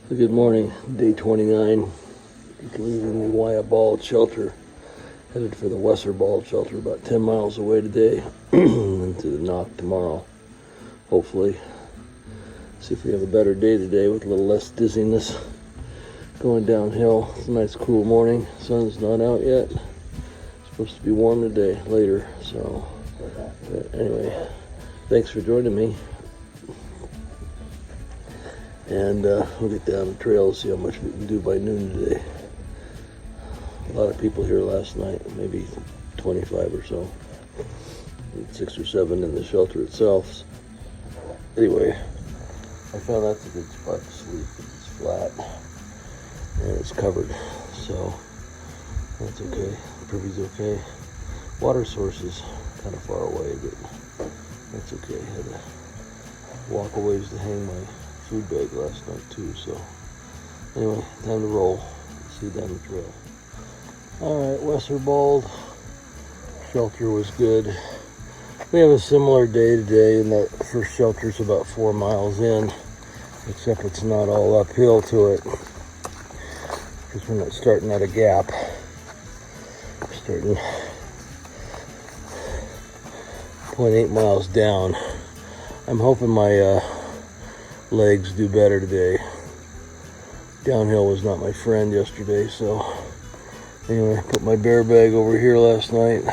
Good morning, day 29. Leaving the Wyatt Bald Shelter, headed for the Wesser Bald Shelter, about 10 miles away today, and to the knock tomorrow, hopefully. See if we have a better day today with a little less dizziness going downhill. It's a nice cool morning. Sun's not out yet. It's supposed to be warm today, later, so but anyway, thanks for joining me. And we'll get down the trail and see how much we can do by noon today. A lot of people here last night, maybe 25 or so. 6 or 7 in the shelter itself. Anyway, I found that's a good spot to sleep. It's flat and it's covered, so that's okay. The privy's okay. Water source is kind of far away, but that's okay. I had to walk a ways to hang my food bag last night too, so anyway, time to roll. See you down the trail. Alright, Wesser Bald shelter was good. We have a similar day today, and that first shelter's about 4 miles in, except it's not all uphill to it, because we're not starting at a gap. We're starting 0.8 miles down. I'm hoping my legs do better today. Downhill was not my friend yesterday, so anyway, put my bear bag over here last night.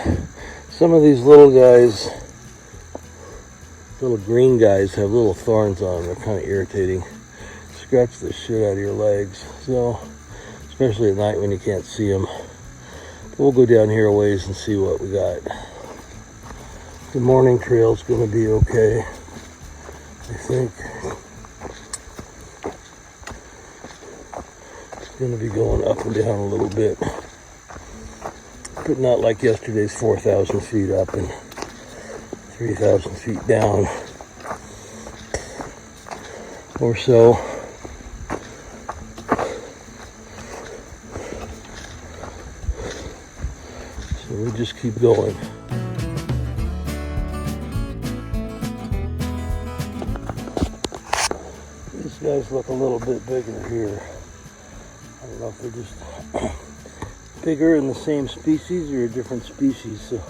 Some of these little guys, little green guys, have little thorns on them. They're kind of irritating. Scratch the shit out of your legs, so especially at night when you can't see them. But we'll go down here a ways and see what we got. The morning trail's gonna be okay, I think. Going to be going up and down a little bit, but not like yesterday's 4,000 feet up and 3,000 feet down or so. So we just keep going. These guys look a little bit bigger here. I don't know if they're just bigger in the same species or a different species, so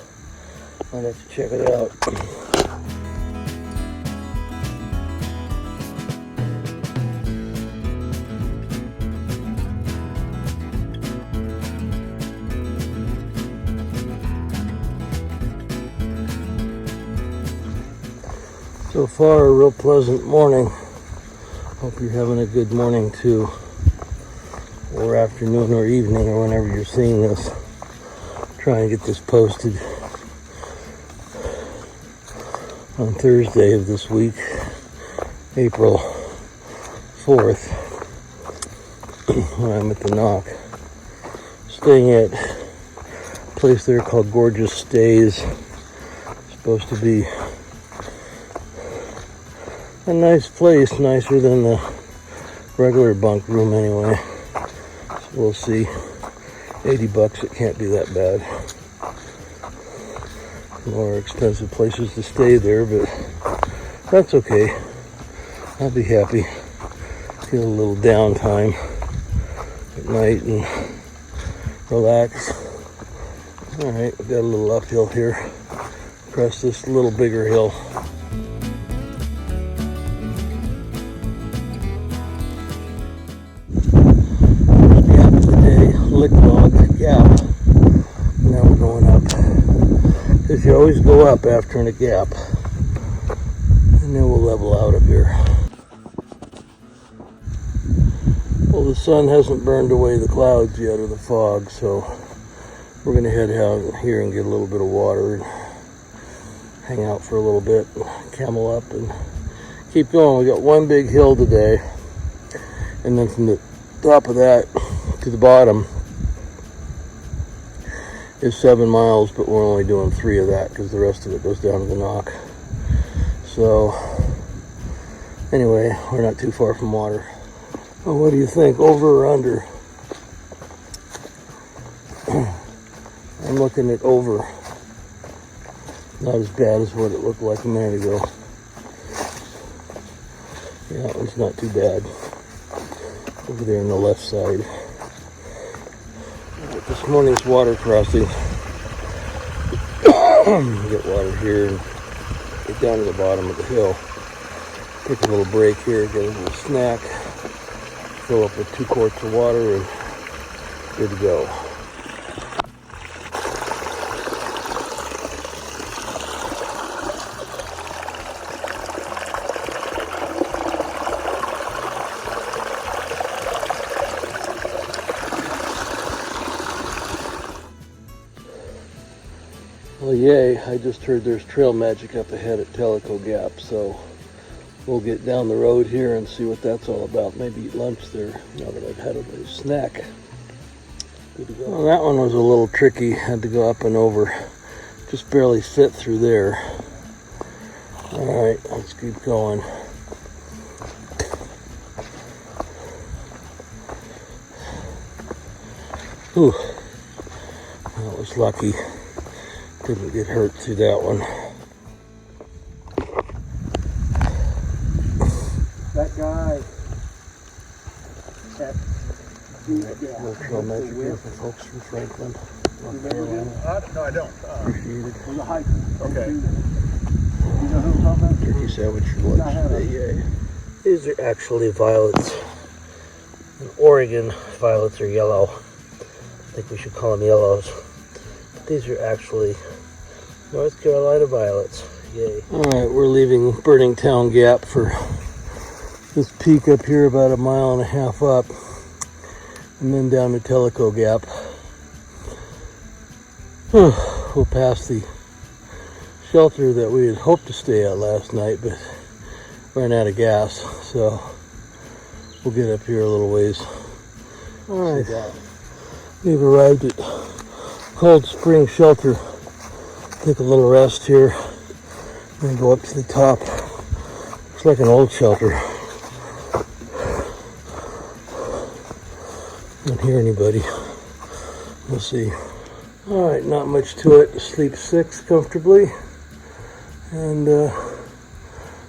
I'll have to check it out. So far, a real pleasant morning. Hope you're having a good morning too, or afternoon or evening, or whenever you're seeing this. Try and get this posted on Thursday of this week, April 4th, when I'm at the knock. Staying at a place there called Gorgeous Stays. It's supposed to be a nice place, nicer than the regular bunk room anyway. We'll see. $80, it can't be that bad. More expensive places to stay there, but that's okay. I'll be happy. Get a little downtime at night and relax. Alright, we've got a little uphill here. Across this little bigger hill. Log gap. Now we're going up, because you always go up after in a gap, and then we'll level out up here. Well, the sun hasn't burned away the clouds yet, or the fog, so we're going to head out here and get a little bit of water and hang out for a little bit, camel up, and keep going. We got one big hill today, and then from the top of that to the bottom is 7 miles, but we're only doing 3 of that because the rest of it goes down to the knock. So anyway, we're not too far from water. Well, what do you think, over or under? I'm looking at over. Not as bad as what it looked like a minute ago. Yeah, it's not too bad. over there on the left side. This morning's water crossing. Get water here and get down to the bottom of the hill. Take a little break here, get a little snack, fill up with 2 quarts of water, and good to go. Well, yay, I just heard there's trail magic up ahead at Tellico Gap, so we'll get down the road here and see what that's all about. Maybe eat lunch there now that I've had a little snack. Good to go. Well, that one was a little tricky. Had to go up and over. Just barely fit through there. All right, let's keep going. Whew, that was lucky. Didn't get hurt through that one. That guy. Little trail magic here for folks from Franklin, North Carolina. No, I don't. Appreciate it. From the hiker. Okay. You know who I'm talking about? Turkey sandwich for lunch today, yay. These are actually violets. In Oregon, violets are yellow. I think we should call them yellows. But these are actually North Carolina violets, yay. All right, we're leaving Burning Town Gap for this peak up here about 1.5 miles up, and then down to Tellico Gap. We'll pass the shelter that we had hoped to stay at last night, but ran out of gas, so we'll get up here a little ways. All right, we've arrived at Cold Spring Shelter. Take a little rest here, and go up to the top. Looks like an old shelter. Don't hear anybody. We'll see. All right, not much to it. Sleep 6 comfortably, and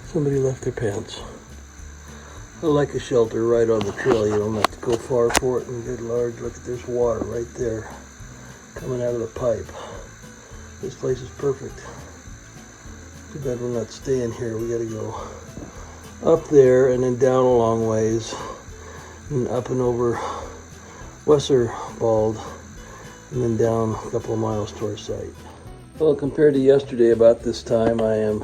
somebody left their pants. I like a shelter right on the trail. You don't have to go far for it, and good Lord, look at this water right there coming out of the pipe. This place is perfect. Too bad we're not staying here. We gotta go up there and then down a long ways, and up and over Wesser Bald, and then down a couple of miles to our site. Well, compared to yesterday about this time, I am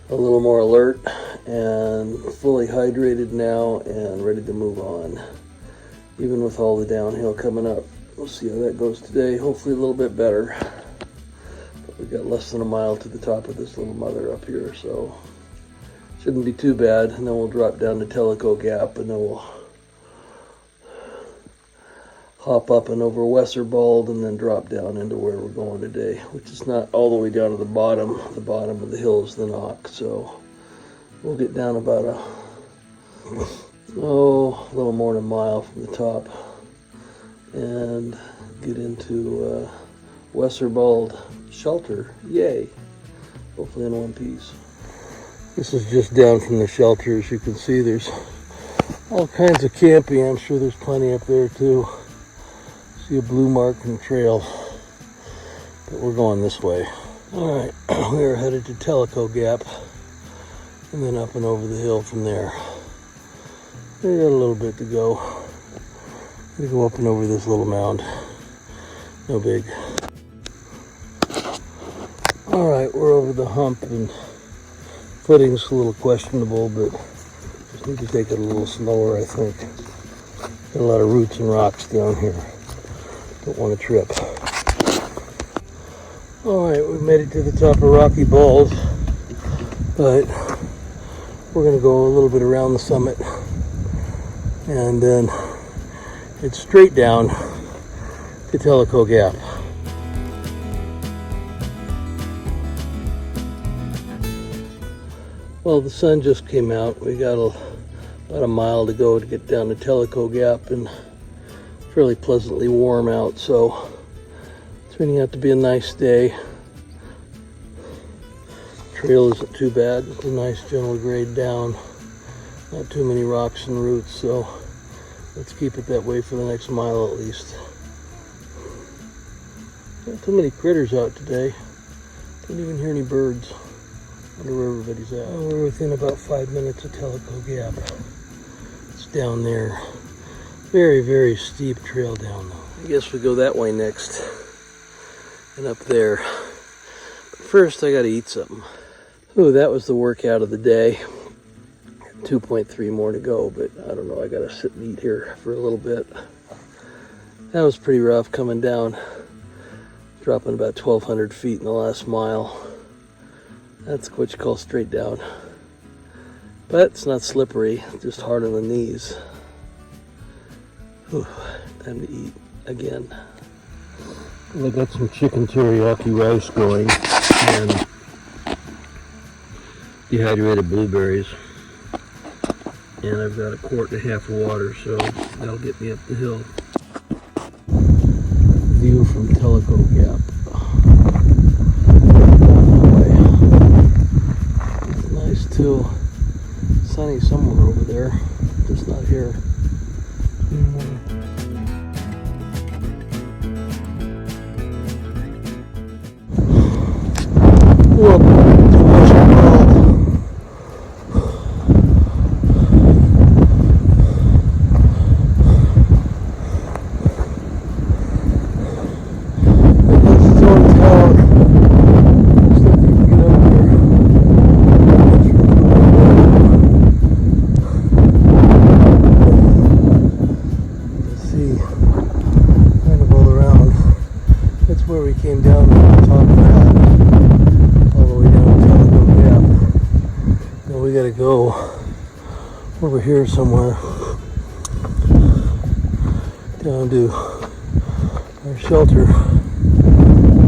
a little more alert and fully hydrated now and ready to move on, even with all the downhill coming up. We'll see how that goes today. Hopefully a little bit better. But we've got less than 1 mile to the top of this little mother up here, so shouldn't be too bad. And then we'll drop down to Tellico Gap, and then we'll hop up and over Wesser Bald, and then drop down into where we're going today, which is not all the way down to the bottom. The bottom of the hill is the knock, so we'll get down about a little more than 1 mile from the top, and get into Wesser Bald Shelter. Yay! Hopefully in one piece. This is just down from the shelter. As you can see, there's all kinds of camping. I'm sure there's plenty up there too. See a blue mark in the trail, but we're going this way. All right, we are headed to Tellico Gap, and then up and over the hill from there. We got a little bit to go. Gotta go up and over this little mound. No big. All right, we're over the hump, and footing's a little questionable, but just need to take it a little slower, I think. Got a lot of roots and rocks down here. Don't want to trip. All right, we made it to the top of Rocky Balls, but we're gonna go a little bit around the summit, and then it's straight down to Tellico Gap. Well, the sun just came out. We got about 1 mile to go to get down to Tellico Gap, and fairly pleasantly warm out, so it's turning out to be a nice day. Trail isn't too bad. It's a nice gentle grade down. Not too many rocks and roots, so let's keep it that way for the next mile at least. Not too many critters out today. Didn't even hear any birds. Wonder where everybody's at. Well, we're within about 5 minutes of Tellico Gap. It's down there. Very, very steep trail down though. I guess we go that way next. And up there. But first I gotta eat something. Ooh, that was the workout of the day. 2.3 more to go, but I don't know, I gotta sit and eat here for a little bit. That was pretty rough coming down. Dropping about 1,200 feet in the last mile. That's what you call straight down. But it's not slippery, just hard on the knees. Whew, time to eat again. I got some chicken teriyaki rice going and dehydrated blueberries. And I've got 1.5 quarts of water, so that'll get me up the hill. View from Tellico Gap. It's nice too. Sunny somewhere over there, just not here. Well, too much involved. Where we came down to the top of that, all the way down to Tellico Gap. Now we gotta go over here somewhere, down to our shelter,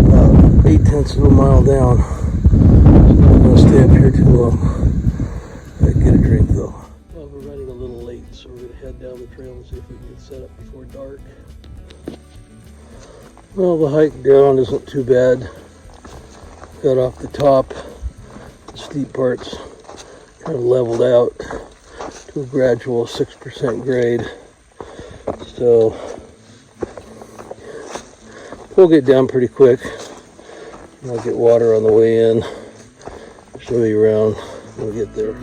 about 8/10 of a mile down. So I'm gonna stay up here too long. Gotta get a drink though. Well, we're running a little late, so we're gonna head down the trail and see if we can get set up before dark. Well, the hike down isn't too bad. Got off the top. The steep parts kind of leveled out to a gradual 6% grade. So we'll get down pretty quick. And I'll get water on the way in. Show you around when we get there.